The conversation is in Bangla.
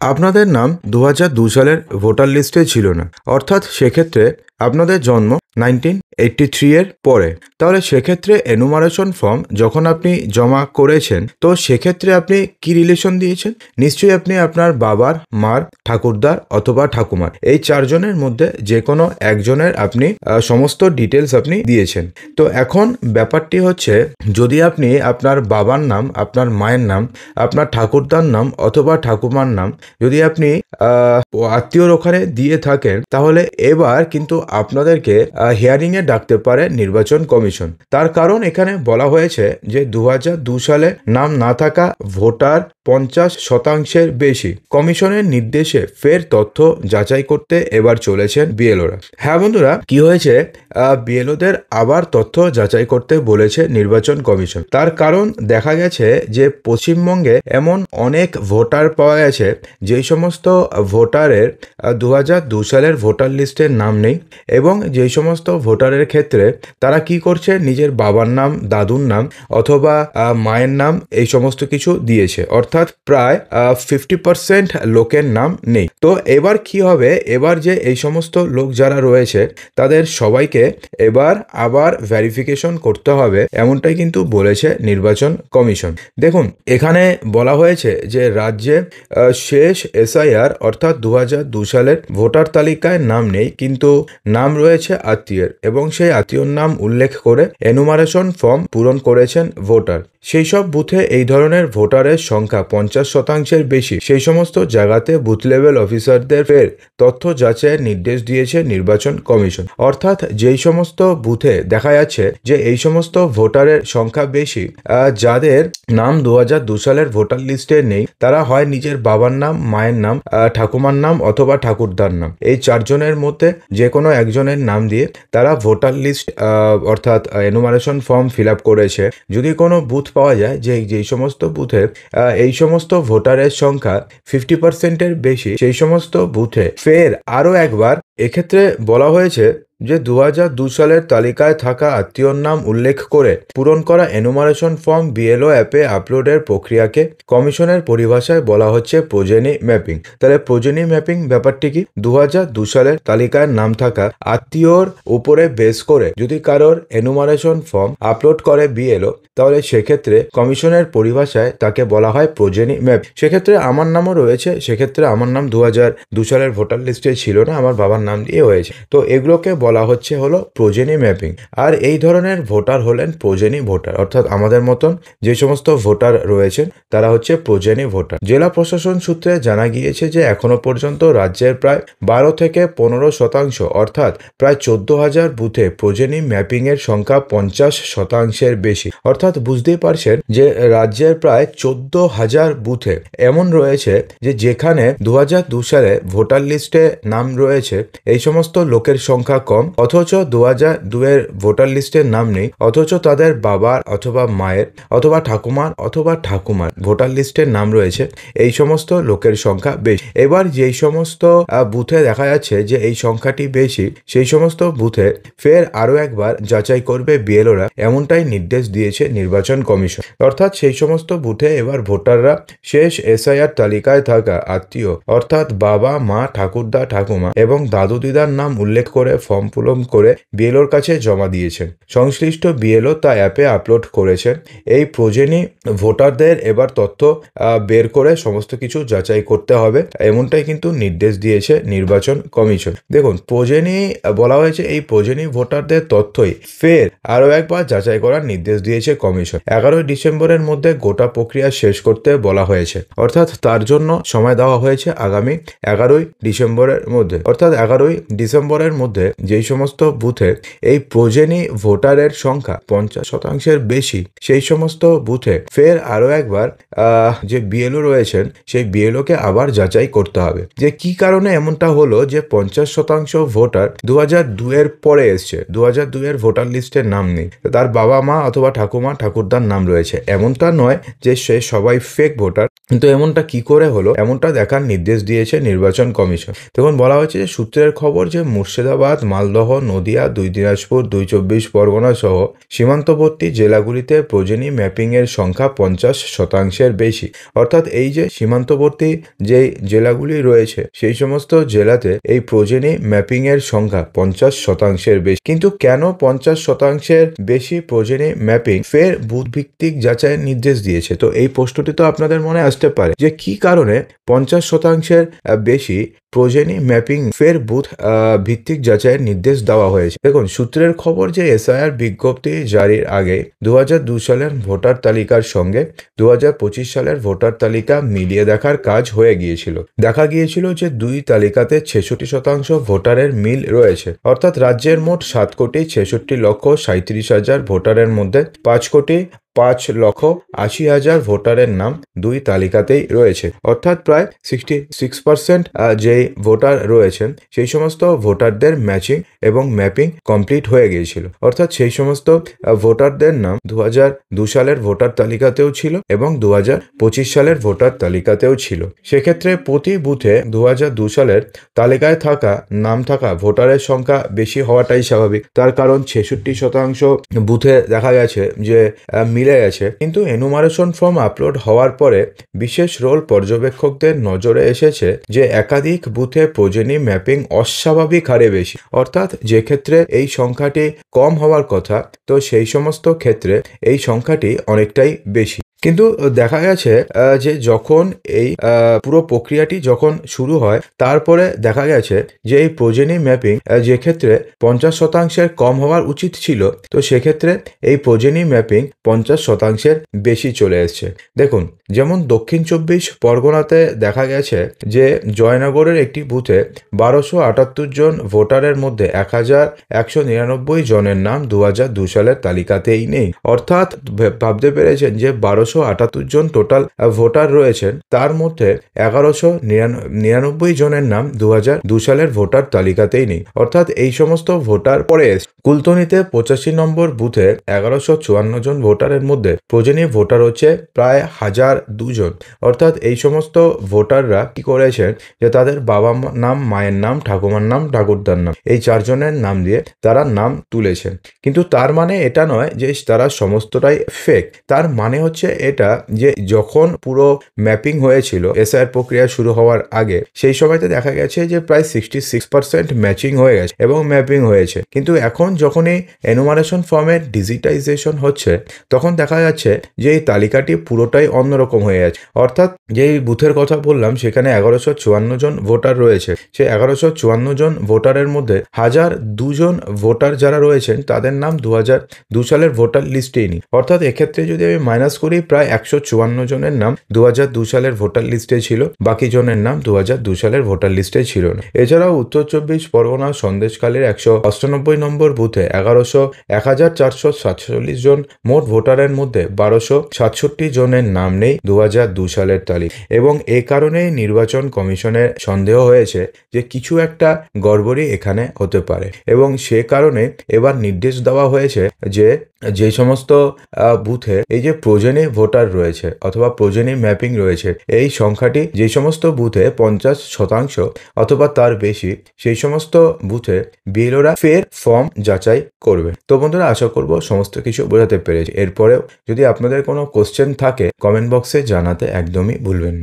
আপনাদের নাম 2002 সালের ভোটার লিস্টে ছিল না, অর্থাৎ সেক্ষেত্রে আপনাদের জন্ম 1983 এর পরে। তাহলে সেক্ষেত্রে এনুমারেশন ফর্ম যখন আপনি জমা করেছেন, তো সেক্ষেত্রে আপনি কি রিলেশন দিয়েছেন? নিশ্চয়ই আপনি আপনার বাবার, মার, ঠাকুরদার অথবা ঠাকুমার এই চারজনের মধ্যে যে কোনো একজনের আপনি সমস্ত ডিটেলস আপনি দিয়েছেন। তো এখন ব্যাপারটি হচ্ছে, যদি আপনি আপনার বাবার নাম, আপনার মায়ের নাম, আপনার ঠাকুরদার নাম অথবা ঠাকুমার নাম যদি আপনি আত্মীয়র ওখানে দিয়ে থাকেন, তাহলে এবার কিন্তু আপনাদেরকে হিয়ারিং এ ডাকতে পারে নির্বাচন কমিশন। তার কারণ এখানে বলা হয়েছে যে 2002 সালে নাম না থাকা ভোটার 50% বেশি। কমিশনের নির্দেশে ফের তথ্য যাচাই করতে এবার চলেছেন বিএলওরা। হ্যাঁ বন্ধুরা, কি হয়েছে, বিএলওদের আবার তথ্য যাচাই করতে বলেছে নির্বাচন কমিশন। তার কারণ দেখা গেছে যে পশ্চিমবঙ্গে এমন অনেক ভোটার পাওয়া গেছে যেই সমস্ত ভোটারের 2002 সালের ভোটার লিস্টের নাম নেই, এবং যেই সমস্ত ভোটারের ক্ষেত্রে তারা কি করছে, নিজের বাবার নাম, দাদুর নাম অথবা মায়ের নাম এই সমস্ত কিছু দিয়েছে, অর্থাৎ প্রায় 50% লোকের নাম নেই। তো এবার কি হবে, এবার যে এই সমস্ত লোক যারা রয়েছে তাদের সবাইকে এবার আবার ভেরিফিকেশন করতে হবে, এমনটাই কিন্তু বলেছে নির্বাচন কমিশন। দেখুন, এখানে বলা হয়েছে যে রাজ্যে শেষ এসআইআর অর্থাৎ 2002 সালের ভোটার তালিকায় নাম নেই, কিন্তু নাম রয়েছে আত্মীয়ের, এবং সেই আত্মীয়র নাম উল্লেখ করে এনুমারেশন ফর্ম পূরণ করেছেন ভোটার। সেই সব বুথে এই ধরনের ভোটারের সংখ্যা 50%-এর বেশি। সেই সমস্ত জায়গাতে বুথ লেভেল অফিসারদের ফের তথ্য যাচাইয়ের নির্দেশ দিয়েছে নির্বাচন কমিশন। অর্থাৎ যেই সমস্ত বুথে দেখা যাচ্ছে যে এই সমস্ত ভোটারের সংখ্যা বেশি, যাদের নাম 2002 সালের ভোটার লিস্টে নেই, তারা হয় নিজের বাবার নাম, মায়ের নাম, ঠাকুমার নাম অথবা ঠাকুরদার নাম, এই চারজনের মধ্যে যে কোনো একজনের নাম দিয়ে তারা ভোটার লিস্ট অর্থাৎ এনুমারেশন ফর্ম ফিল আপ করেছে। যদি কোনো বুথ পাওয়া যায় যে যেই সমস্ত বুথে এই সমস্ত ভোটারের সংখ্যা 50%-এর বেশি, সেই সমস্ত বুথে ফের আরও একবার এক্ষেত্রে বলা হয়েছে যে 2002 সালের তালিকায় থাকা আত্মীয়র নাম উল্লেখ করে পূরণ করা এনুমারেশন ফর্ম বিএলও অ্যাপে আপলোডের প্রক্রিয়াকে কমিশনের পরিভাষায় বলা হচ্ছে প্রোজেনি ম্যাপিং। তাহলে প্রোজেনি ম্যাপিং ব্যাপারটি কি? 2002 সালের তালিকায় নাম থাকা আত্মীয়র উপরে বেস করে যদি কারোর এনুমারেশন ফর্ম আপলোড করে বিএলও, তাহলে সেক্ষেত্রে কমিশনের পরিভাষায় তাকে বলা হয় প্রোজেনি ম্যাপ। সেক্ষেত্রে আমার নামও রয়েছে, সেক্ষেত্রে আমার নাম 2002 সালের ভোটার লিস্টে ছিল না, আমার বাবার নাম দিয়ে হয়েছে। তো এগুলোকে বলা হচ্ছে হলো প্রোজেনি ম্যাপিং। আর এই ধরনের ভোটার হলেন প্রোজেনি ভোটার, অর্থাৎ আমাদের মতন যে সমস্ত ভোটার রয়েছেন তারা হচ্ছে প্রোজেনি ভোটার। জেলা প্রশাসন সূত্রে জানা গিয়েছে যে এখনো পর্যন্ত রাজ্যের প্রায় 12 থেকে 15% অর্থাৎ প্রায় 14,000 বুথে প্রোজেনি ম্যাপিং এর সংখ্যা 50%-এর বেশি। অর্থাৎ বুঝতেই পারছেন যে রাজ্যের প্রায় 14,000 বুথে এমন রয়েছে যে যেখানে 2002 সালে ভোটার লিস্টে নাম রয়েছে এই সমস্ত লোকের সংখ্যা কম, অথচ 2002 এর ভোটার লিস্টের নাম নেই, অথচ তাদের বাবার অথবা মায়ের অথবা ঠাকুমার ভোটার লিস্টের নাম রয়েছে এই সমস্ত লোকের সংখ্যা বেশি। এবার যেই সমস্ত বুথে দেখা যাচ্ছে যে এই সংখ্যাটি বেশি, সেই সমস্ত বুথে ফের আরো একবার যাচাই করবে বিএলওরা, এমনটাই নির্দেশ দিয়েছে নির্বাচন কমিশন। অর্থাৎ সেই সমস্ত বুথে এবার ভোটাররা শেষ এসআইআর তালিকায় থাকা আত্মীয় অর্থাৎ বাবা, মা, ঠাকুরদা, ঠাকুমা এবং দাদু দিদার নাম উল্লেখ করে ফর্ম পূরণ করে বিএলওর কাছে জমা দিয়েছেন। সংশ্লিষ্ট বিএলও তা অ্যাপে আপলোড করেছেন। এই প্রোজেনি ভোটারদের এবার তথ্য বের করে সমস্ত কিছু যাচাই করতে হবে, এমনটাই কিন্তু নির্দেশ দিয়েছে নির্বাচন কমিশন। দেখুন, প্রোজেনি বলা হয়েছে, এই প্রোজেনি ভোটারদের তথ্যই ফের আরও একবার যাচাই করার নির্দেশ দিয়েছে কমিশন। 11ই ডিসেম্বরের মধ্যে গোটা প্রক্রিয়া শেষ করতে বলা হয়েছে, অর্থাৎ তার জন্য সময় দেওয়া হয়েছে আগামী 11ই ডিসেম্বরের মধ্যে। অর্থাৎ 11ই ডিসেম্বরের মধ্যে যেই সমস্ত বুথে এই প্রোজেনি ভোটারের সংখ্যা 50%-এর বেশি, সেই সমস্ত বুথে ফের আরো একবার যে বিএলও রয়েছেন সেই বিএলওকে আবার যাচাই করতে হবে যে কি কারণে এমনটা হলো যে 50% ভোটার 2002 এর পরে এসছে, 2002 এর ভোটার লিস্টের নাম নেই, তার বাবা, মা অথবা ঠাকুমা, ঠাকুরদার নাম রয়েছে। এমনটা নয় যে সে সবাই ফেক ভোটার, কিন্তু এমনটা কি করে হলো, এমনটা দেখার নির্দেশ দিয়েছে নির্বাচন কমিশন। তখন বলা হয়েছে যে সূত্রের খবর যে মুর্শিদাবাদ, মালদহ, নদিয়া, 2 দিনাজপুর, 2 চব্বিশ পরগনা সহ সীমান্তবর্তী জেলাগুলিতে প্রোজেনি ম্যাপিংয়ের সংখ্যা 50% বেশি। অর্থাৎ এই যে সীমান্তবর্তী যেই জেলাগুলি রয়েছে সেই সমস্ত জেলাতে এই প্রোজেনি ম্যাপিংয়ের সংখ্যা 50% বেশি। কিন্তু কেন 50% বেশি প্রোজেনি ম্যাপিং ফের বুথ ভিত্তিক যাচাইয়ের নির্দেশ দিয়েছে? তো এই প্রশ্নটি তো আপনাদের মনে আসতে পারে যে কি কারণে 50% বেশি প্রোজেনি ম্যাপিং ফের বুথ ভিত্তিক যাচাইয়ের নির্দেশ দেওয়া হয়েছে। দেখুন, সূত্রের খবর যে এসআইআর বিজ্ঞপ্তি জারির আগে 2002 সালের ভোটার তালিকার সঙ্গে 2025 সালের ভোটার তালিকা মিলিয়ে দেখার কাজ হয়ে গিয়েছিল। দেখা গিয়েছিল যে দুই তালিকাতে 66% ভোটারের মিল রয়েছে। অর্থাৎ রাজ্যের মোট 7,66,37,000 ভোটারের মধ্যে 5,05,80,000 ভোটারের নাম দুই তালিকাতেই রয়েছে। অর্থাৎ প্রায় 66% যেই ভোটার রয়েছেন সেই সমস্ত ভোটারদের ম্যাচিং এবং ম্যাপিং কমপ্লিট হয়ে গিয়েছিল। অর্থাৎ সেই সমস্ত ভোটারদের নাম 2002 সালের ভোটার তালিকাতেও ছিল এবং 2025 সালের ভোটার তালিকাতেও ছিল। সেক্ষেত্রে প্রতি বুথে 2002 সালের তালিকায় নাম থাকা ভোটারের সংখ্যা বেশি হওয়াটাই স্বাভাবিক। তার কারণ 66% বুথে দেখা গেছে যে মিলে গেছে। কিন্তু এনুমারেশন ফর্ম আপলোড হওয়ার পরে বিশেষ রোল পর্যবেক্ষকদের নজরে এসেছে যে একাধিক বুথে প্রোজেনি ম্যাপিং অস্বাভাবিক হারে বেশি। অর্থাৎ যে ক্ষেত্রে এই সংখ্যাটি কম হওয়ার কথা, তো সেই সমস্ত ক্ষেত্রে এই সংখ্যাটি অনেকটাই বেশি। কিন্তু দেখা গেছে যে যখন এই পুরো প্রক্রিয়াটি যখন শুরু হয় তারপরে দেখা গেছে যে এই প্রোজেনি ম্যাপিং যে ক্ষেত্রে 50% কম হওয়ার উচিত ছিল, তো সেক্ষেত্রে এই প্রোজেনি ম্যাপিং 50% বেশি চলে এসছে। দেখুন, যেমন দক্ষিণ 24 পরগনাতে দেখা গেছে যে জয়নগরের একটি বুথে 1278 জন ভোটারের মধ্যে 1199 জনের নাম 2002 সালের তালিকাতেই নেই। অর্থাৎ ভাবতে পেরেছেন যে 1278 জন টোটাল ভোটার রয়েছেন, তার মধ্যে 1199 জনের নাম 2002 সালের ভোটার তালিকাতেই নেই। অর্থাৎ এই সমস্ত ভোটার পরে কুলতনিতে 85 নম্বর বুথে 1154 জন ভোটারের মধ্যে প্রয়োজনীয় ভোটার হচ্ছে প্রায় 1002 জন। অর্থাৎ এই সমস্ত ভোটাররা কি করেছেন যে তাদের বাবা নাম, মায়ের নাম, ঠাকুমার নাম, ঠাকুরদার নাম, এই 4 জনের নাম দিয়ে তারা নাম তুলেছেন। কিন্তু তার মানে এটা নয় যে তারা সমস্তটাই ফেক। তার মানে হচ্ছে এটা যে যখন পুরো ম্যাপিং হয়েছিল এসআইআর প্রক্রিয়া শুরু হওয়ার আগে, সেই সময়তে দেখা গেছে যে প্রায় 66% ম্যাচিং হয়ে গেছে এবং ম্যাপিং হয়েছে। কিন্তু এখন যখনই এনুমারেশন ফর্মের ডিজিটাইজেশন হচ্ছে তখন দেখা যাচ্ছে যে এই তালিকাটি পুরোটাই অন্যরকম হয়ে যাচ্ছে। অর্থাৎ যেই বুথের কথা বললাম সেখানে 1154 জন ভোটার রয়েছে, সেই 1154 জন ভোটারের মধ্যে 1002 জন ভোটার যারা রয়েছেন তাদের নাম 2002 সালের ভোটার লিস্টেই নেই। অর্থাৎ এক্ষেত্রে যদি আমি মাইনাস করি প্রায় 154 জনের নাম 2002 সালের ভোটার লিস্টে ছিল, বাকি জনের নাম 2002 সালের ভোটার লিস্টে ছিল না। এছাড়াও উত্তর 24 পরগনা সন্দেশখালীর 198 নম্বর বুথে 1447 জন মোট ভোটারের মধ্যে 1267 জনের নাম নেই 2002 সালের তালিকা। এবং এ কারণেই নির্বাচন কমিশনের সন্দেহ হয়েছে যে কিছু একটা গড়বড়ি এখানে হতে পারে এবং সে কারণে এবার নির্দেশ দেওয়া হয়েছে যে সমস্ত বুথে এই যে প্রোজেনি ভোটার রয়েছে অথবা প্রোজেনি ম্যাপিং রয়েছে, এই সংখ্যাটি যে সমস্ত বুথে 50% অথবা তার বেশি, সেই সমস্ত বুথে বিএলওরা ফের ফর্ম যাচাই করবে। তো বন্ধুরা, আশা করব সমস্ত কিছু বোঝাতে পেরেছি। এরপরেও যদি আপনাদের কোনো কোশ্চেন থাকে কমেন্ট বক্সে জানাতে একদমই ভুলবেন না।